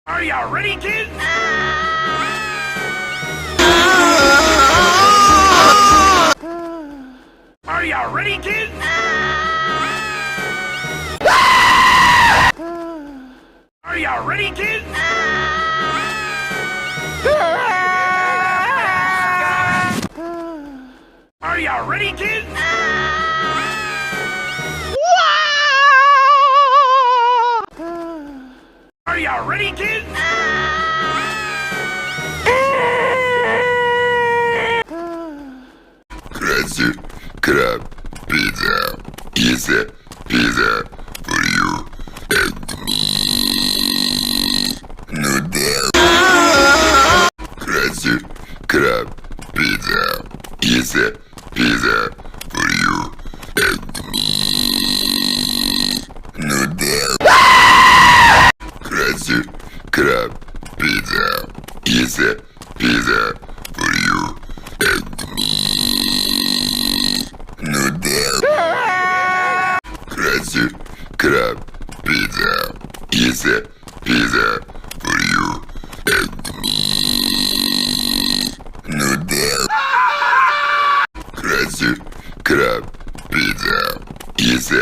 Are ya ready, kids? Are ya ready, kids? Are ya ready, kids? Are ya ready, kids? Are ya ready, kids? Krusty Krab pizza is a pizza for you and me. Noodle. Krusty Krab pizza is a pizza for you and me. Noodle. Krusty Krab pizza is a pizza for you and me. Noodle. Krusty Krab pizza is a pizza for you and me. Noodle. Krusty Krab pizza is a